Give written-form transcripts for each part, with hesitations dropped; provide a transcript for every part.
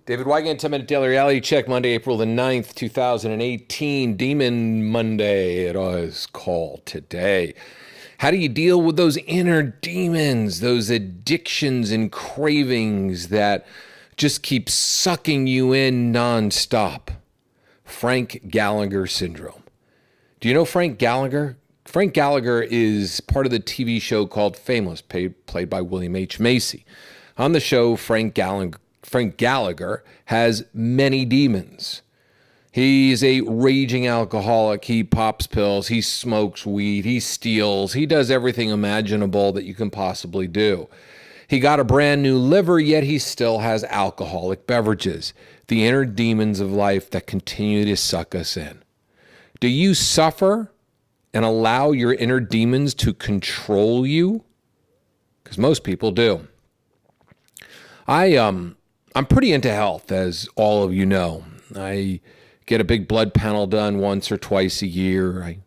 David Wygant, 10-minute daily reality check, Monday, April the 9th, 2018. Demon Monday, it is called today. How do you deal with those inner demons, those addictions and cravings that just keep sucking you in nonstop? Frank Gallagher syndrome. Do you know Frank Gallagher? Frank Gallagher is part of the TV show called Shameless, played by William H. Macy. On the show, Frank Gallagher has many demons. He's a raging alcoholic. He pops pills. He smokes weed. He steals. He does everything imaginable that you can possibly do. He got a brand new liver, yet he still has alcoholic beverages. The inner demons of life that continue to suck us in. Do you suffer and allow your inner demons to control you? Because most people do. I'm pretty into health, as all of you know. I get a big blood panel done once or twice a year. I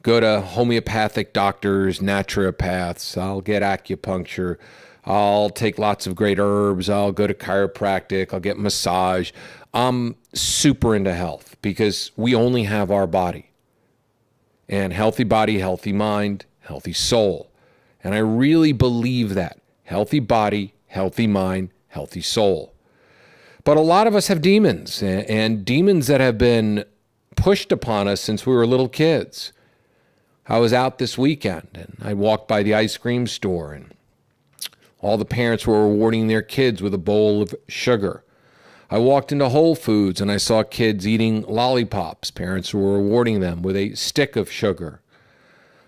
go to homeopathic doctors, naturopaths. I'll get acupuncture. I'll take lots of great herbs. I'll go to chiropractic. I'll get massage. I'm super into health because we only have our body. And healthy body, healthy mind, healthy soul. And I really believe that. Healthy body, healthy mind, healthy soul. But a lot of us have demons, and demons that have been pushed upon us since we were little kids. I was out this weekend, and I walked by the ice cream store, and all the parents were rewarding their kids with a bowl of sugar. I walked into Whole Foods, and I saw kids eating lollipops. Parents were rewarding them with a stick of sugar.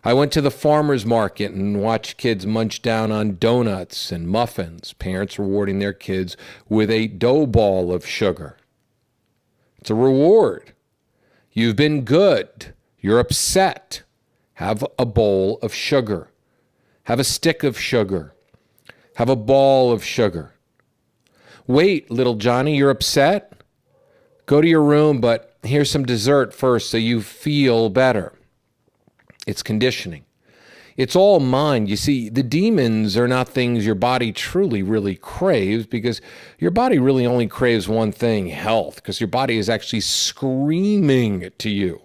I went to the farmer's market and watched kids munch down on donuts and muffins, parents rewarding their kids with a dough ball of sugar. It's a reward. You've been good. You're upset. Have a bowl of sugar. Have a stick of sugar. Have a ball of sugar. Wait, little Johnny, you're upset? Go to your room, but here's some dessert first so you feel better. It's conditioning. It's all mind. You see, the demons are not things your body truly, really craves, because your body really only craves one thing, health, because your body is actually screaming to you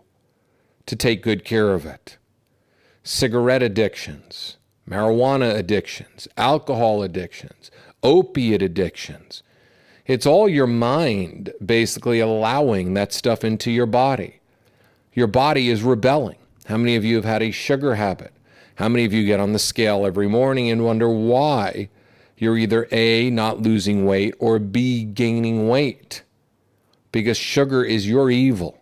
to take good care of it. Cigarette addictions, marijuana addictions, alcohol addictions, opiate addictions. It's all your mind basically allowing that stuff into your body. Your body is rebelling. How many of you have had a sugar habit? How many of you get on the scale every morning and wonder why you're either A, not losing weight, or B, gaining weight? Because sugar is your evil.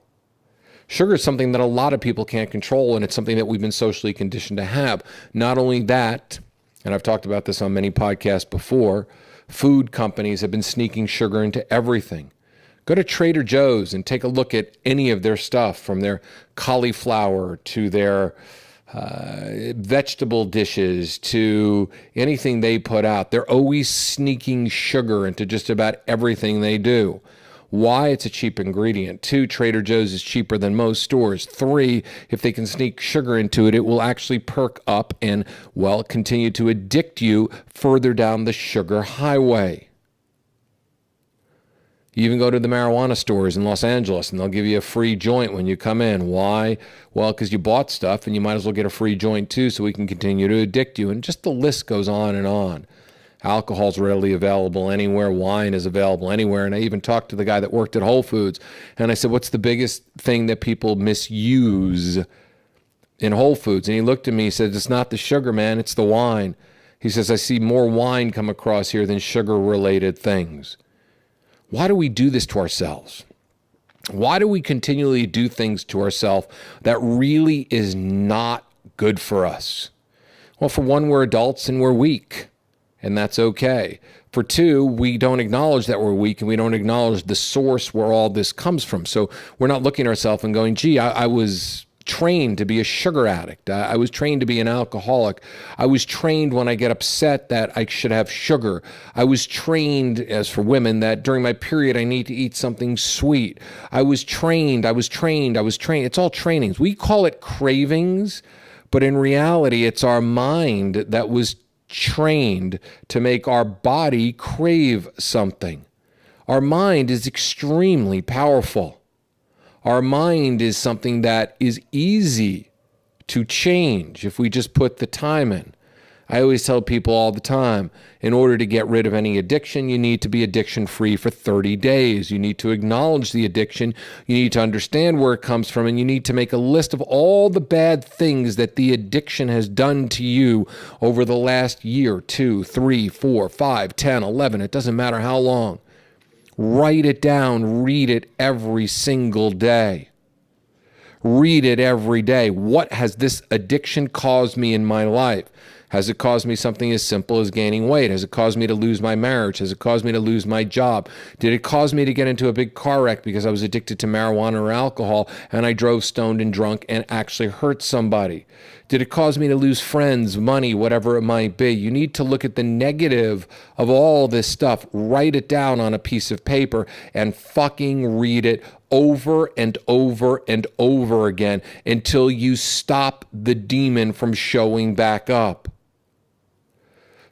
Sugar is something that a lot of people can't control, and it's something that we've been socially conditioned to have. Not only that, and I've talked about this on many podcasts before, food companies have been sneaking sugar into everything. Go to Trader Joe's and take a look at any of their stuff, from their cauliflower to their vegetable dishes to anything they put out. They're always sneaking sugar into just about everything they do. Why? It's a cheap ingredient. 2, Trader Joe's is cheaper than most stores. 3, if they can sneak sugar into it, it will actually perk up and, well, continue to addict you further down the sugar highway. You even go to the marijuana stores in Los Angeles, and they'll give you a free joint when you come in. Why? Well, because you bought stuff, and you might as well get a free joint too, so we can continue to addict you. And just the list goes on and on. Alcohol's readily available anywhere. Wine is available anywhere. And I even talked to the guy that worked at Whole Foods, and I said, what's the biggest thing that people misuse in Whole Foods? And he looked at me, he said, it's not the sugar, man, it's the wine. He says, I see more wine come across here than sugar-related things. Why do we do this to ourselves? Why do we continually do things to ourselves that really is not good for us? Well, for one, we're adults and we're weak, and that's okay. For 2, we don't acknowledge that we're weak, and we don't acknowledge the source where all this comes from. So we're not looking at ourselves and going, gee, I was trained to be a sugar addict. I was trained to be an alcoholic. I was trained when I get upset that I should have sugar. I was trained, as for women, that during my period I need to eat something sweet. I was trained. It's all trainings. We call it cravings, but in reality, it's our mind that was trained to make our body crave something. Our mind is extremely powerful. Our mind is something that is easy to change if we just put the time in. I always tell people all the time, in order to get rid of any addiction, you need to be addiction-free for 30 days. You need to acknowledge the addiction. You need to understand where it comes from, and you need to make a list of all the bad things that the addiction has done to you over the last year, 2, 3, 4, 5, 10, 11. It doesn't matter how long. Write it down. Read it every single day. Read it every day. What has this addiction caused me in my life? Has it caused me something as simple as gaining weight? Has it caused me to lose my marriage? Has it caused me to lose my job? Did it cause me to get into a big car wreck because I was addicted to marijuana or alcohol and I drove stoned and drunk and actually hurt somebody? Did it cause me to lose friends, money, whatever it might be? You need to look at the negative of all this stuff, write it down on a piece of paper, and fucking read it over and over and over again until you stop the demon from showing back up.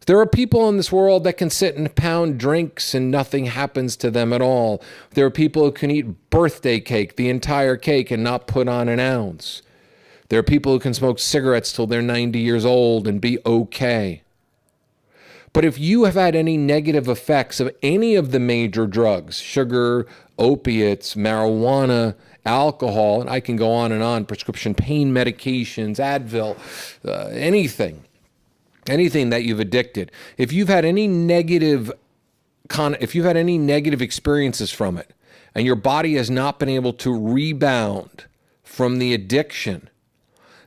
There are people in this world that can sit and pound drinks and nothing happens to them at all. There are people who can eat birthday cake, the entire cake, and not put on an ounce. There are people who can smoke cigarettes till they're 90 years old and be okay. But if you have had any negative effects of any of the major drugs, sugar, opiates, marijuana, alcohol, and I can go on and on, prescription pain medications, Advil, anything that you've addicted, if you've had any negative experiences from it and your body has not been able to rebound from the addiction,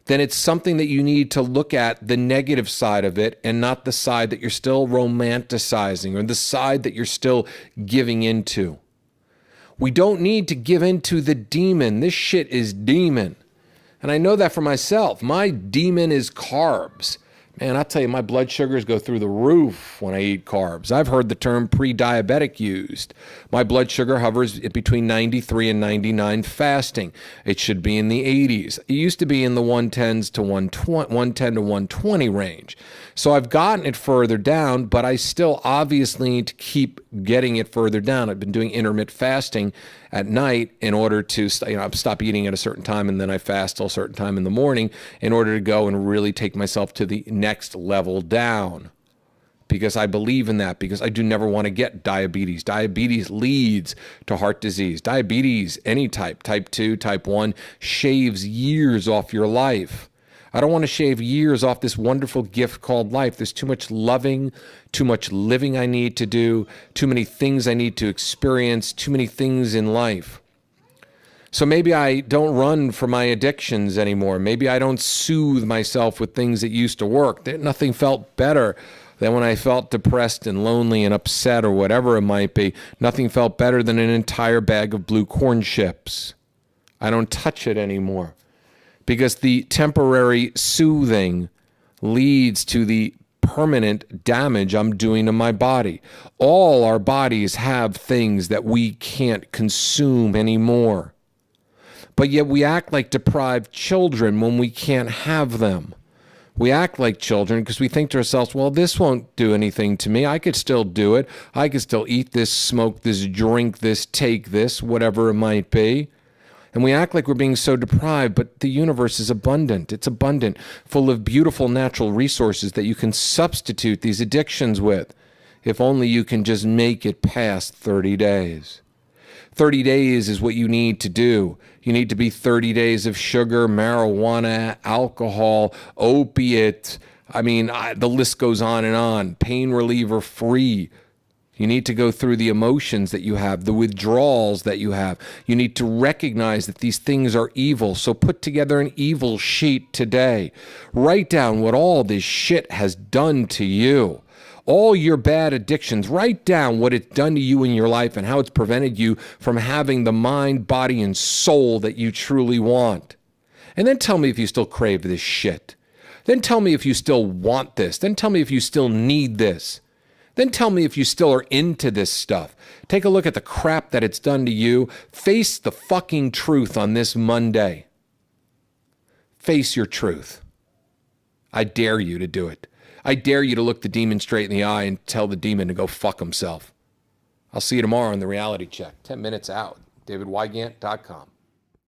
then it's something that you need to look at the negative side of it and not the side that you're still romanticizing or the side that you're still giving into. We don't need to give into the demon. This shit is demon. And I know that for myself. My demon is carbs. Man, I'll tell you, my blood sugars go through the roof when I eat carbs. I've heard the term pre-diabetic used. My blood sugar hovers between 93 and 99 fasting. It should be in the 80s. It used to be in the 110s to 110 to 120 range. So I've gotten it further down, but I still obviously need to keep getting it further down. I've been doing intermittent fasting at night in order to stop eating at a certain time, and then I fast till a certain time in the morning in order to go and really take myself to the next level down. Because I believe in that, because I do never want to get diabetes. Diabetes leads to heart disease. Diabetes, any type, type 2, type 1, shaves years off your life. I don't want to shave years off this wonderful gift called life. There's too much loving, too much living I need to do, too many things I need to experience, too many things in life. So maybe I don't run for my addictions anymore. Maybe I don't soothe myself with things that used to work. Nothing felt better than when I felt depressed and lonely and upset or whatever it might be. Nothing felt better than an entire bag of blue corn chips. I don't touch it anymore. Because the temporary soothing leads to the permanent damage I'm doing to my body. All our bodies have things that we can't consume anymore. But yet we act like deprived children when we can't have them. We act like children because we think to ourselves, well, this won't do anything to me. I could still do it. I could still eat this, smoke this, drink this, take this, whatever it might be. And we act like we're being so deprived, but the universe is abundant. It's abundant, full of beautiful natural resources that you can substitute these addictions with, if only you can just make it past 30 days. 30 days is what you need to do. You need to be 30 days of sugar, marijuana, alcohol, opiate. The list goes on and on. Pain reliever free. You need to go through the emotions that you have, the withdrawals that you have. You need to recognize that these things are evil. So put together an evil sheet today. Write down what all this shit has done to you. All your bad addictions. Write down what it's done to you in your life and how it's prevented you from having the mind, body, and soul that you truly want. And then tell me if you still crave this shit. Then tell me if you still want this. Then tell me if you still need this. Then tell me if you still are into this stuff. Take a look at the crap that it's done to you. Face the fucking truth on this Monday. Face your truth. I dare you to do it. I dare you to look the demon straight in the eye and tell the demon to go fuck himself. I'll see you tomorrow on The Reality Check. 10 minutes out. DavidWygant.com.